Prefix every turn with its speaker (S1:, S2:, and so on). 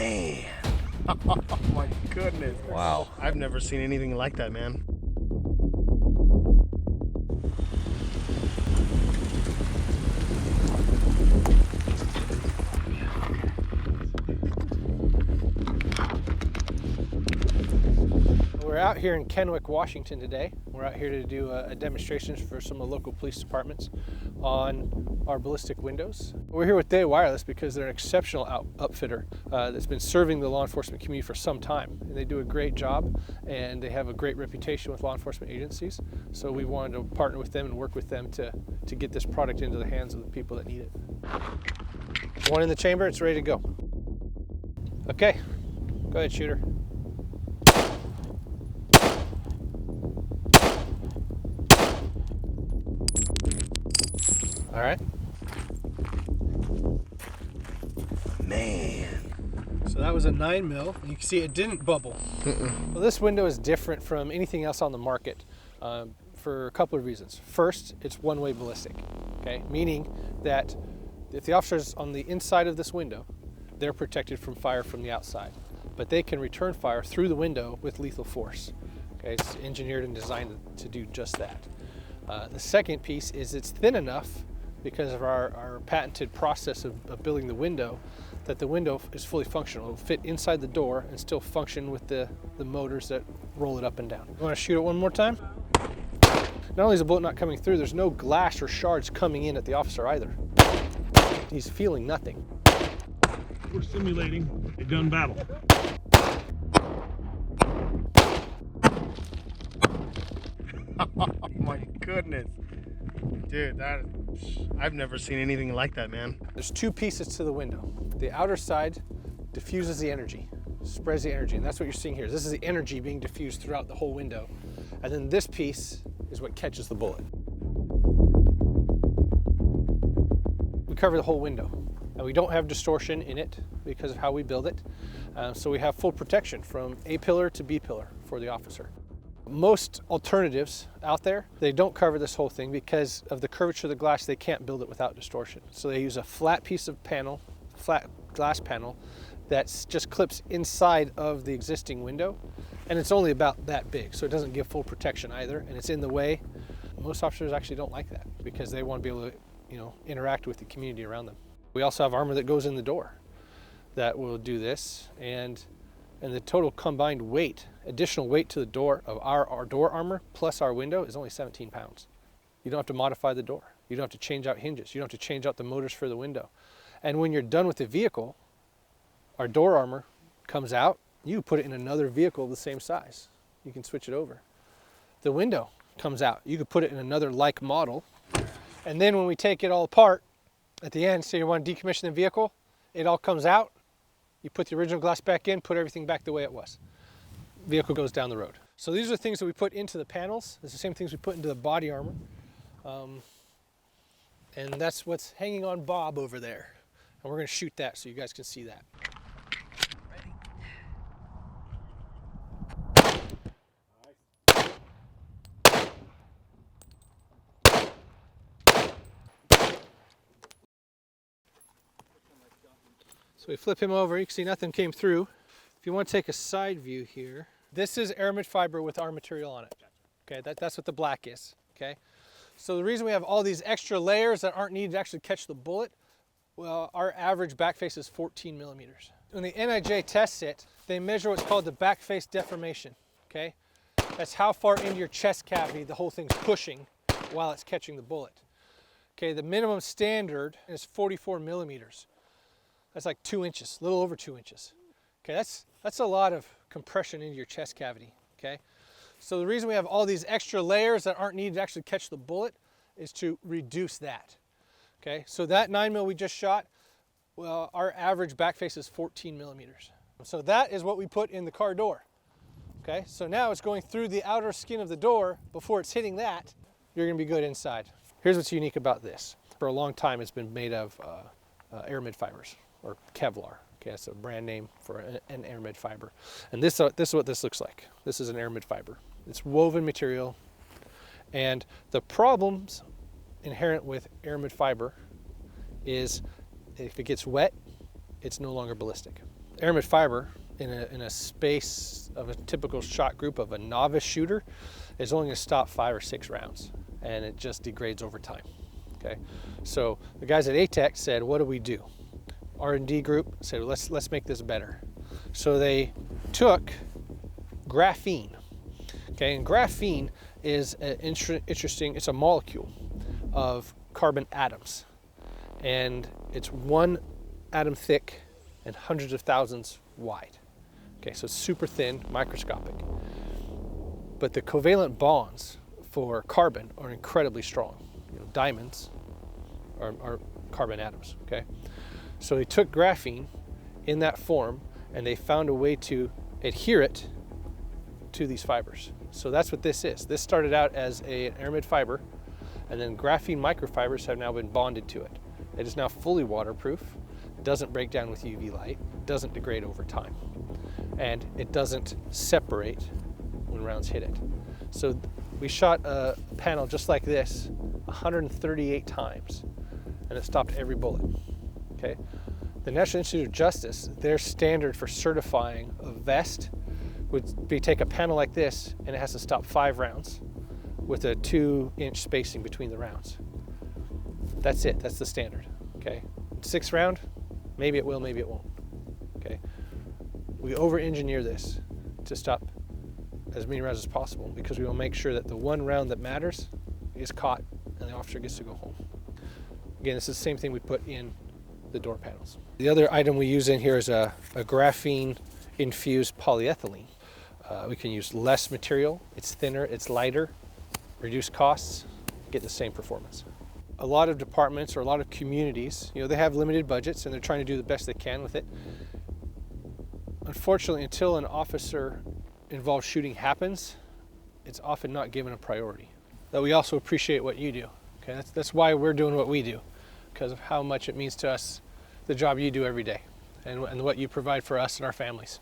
S1: Man. Oh my goodness.
S2: Wow.
S1: I've never seen anything like that, man.
S3: We're out here in Kennewick, Washington today. We're out here to do a demonstration for some of the local police departments on our ballistic windows. We're here with DWS Wireless because they're an exceptional outfitter that's been serving the law enforcement community for some time. And they do a great job and they have a great reputation with law enforcement agencies. So we wanted to partner with them and work with them to get this product into the hands of the people that need it. One in the chamber, it's ready to go. Okay, go ahead, shooter. All right.
S1: Man.
S3: So that was a 9mm. You can see it didn't bubble. Well, this window is different from anything else on the market for a couple of reasons. First, it's one-way ballistic, okay? Meaning that if the officer's on the inside of this window, they're protected from fire from the outside. But they can return fire through the window with lethal force. Okay, it's engineered and designed to do just that. The second piece is it's thin enough because of our patented process of building the window, that the window is fully functional. It'll fit inside the door and still function with the motors that roll it up and down. You want to shoot it one more time? Not only is the bullet not coming through, there's no glass or shards coming in at the officer either. He's feeling nothing.
S4: We're simulating a gun battle.
S1: Oh my goodness. Dude, I've never seen anything like that, man.
S3: There's two pieces to the window. The outer side diffuses the energy, spreads the energy, and that's what you're seeing here. This is the energy being diffused throughout the whole window. And then this piece is what catches the bullet. We cover the whole window, and we don't have distortion in it because of how we build it. So we have full protection from A pillar to B pillar for the officer. Most alternatives out there, they don't cover this whole thing because of the curvature of the glass. They can't build it without distortion. So they use a flat piece of panel, flat glass panel, that just clips inside of the existing window. And it's only about that big, so it doesn't give full protection either, and it's in the way. Most officers actually don't like that because they want to be able to, interact with the community around them. We also have armor that goes in the door that will do this, and the total combined weight, additional weight to the door of our door armor plus our window is only 17 pounds. You don't have to modify the door. You don't have to change out hinges. You don't have to change out the motors for the window. And when you're done with the vehicle, our door armor comes out. You put it in another vehicle the same size. You can switch it over. The window comes out. You could put it in another like model. And then when we take it all apart at the end, so you want to decommission the vehicle, it all comes out. You put the original glass back in, put everything back the way it was. Vehicle goes down the road. So these are the things that we put into the panels. It's the same things we put into the body armor. And that's what's hanging on Bob over there. And we're gonna shoot that so you guys can see that. So we flip him over, you can see nothing came through. If you want to take a side view here, this is aramid fiber with our material on it. Okay, that's what the black is, okay? So the reason we have all these extra layers that aren't needed to actually catch the bullet, well, our average back face is 14 millimeters. When the NIJ tests it, they measure what's called the back face deformation, okay? That's how far into your chest cavity the whole thing's pushing while it's catching the bullet. Okay, the minimum standard is 44 millimeters. That's like 2 inches, a little over 2 inches. Okay, that's a lot of compression into your chest cavity, okay? So the reason we have all these extra layers that aren't needed to actually catch the bullet is to reduce that, okay? So that 9mm we just shot, well, our average back face is 14 millimeters. So that is what we put in the car door, okay? So now it's going through the outer skin of the door. Before it's hitting that, you're gonna be good inside. Here's what's unique about this. For a long time, it's been made of aramid fibers, or Kevlar. Okay, that's a brand name for an aramid fiber. And this is what this looks like. This is an aramid fiber. It's woven material. And the problems inherent with aramid fiber is if it gets wet, it's no longer ballistic. aramid fiber in a space of a typical shot group of a novice shooter is only going to stop 5 or 6 rounds, and it just degrades over time. Okay, so the guys at ATEK said, what do we do? R&D group said, let's make this better. So they took graphene. Okay, and graphene is an interesting, it's a molecule of carbon atoms, and it's 1 atom thick and hundreds of thousands wide. Okay, so it's super thin, microscopic. But the covalent bonds for carbon are incredibly strong. You know, diamonds are carbon atoms, okay? So they took graphene in that form and they found a way to adhere it to these fibers. So that's what this is. This started out as an aramid fiber, and then graphene microfibers have now been bonded to it. It is now fully waterproof, doesn't break down with UV light, doesn't degrade over time, and it doesn't separate when rounds hit it. So we shot a panel just like this 138 times, and it stopped every bullet. Okay. The National Institute of Justice, their standard for certifying a vest would be take a panel like this, and it has to stop 5 rounds with a 2-inch spacing between the rounds. That's it. That's the standard. Okay. 6th round, maybe it will, maybe it won't. Okay. We over-engineer this to stop as many rounds as possible because we will make sure that the 1 round that matters is caught and the officer gets to go home. Again, this is the same thing we put in the door panels. The other item we use in here is a graphene infused polyethylene. We can use less material, it's thinner, it's lighter, reduce costs, get the same performance. A lot of departments or a lot of communities, you know, they have limited budgets and they're trying to do the best they can with it. Unfortunately, until an officer involved shooting happens, it's often not given a priority. But we also appreciate what you do. Okay, that's why we're doing what we do, because of how much it means to us, the job you do every day, and what you provide for us and our families.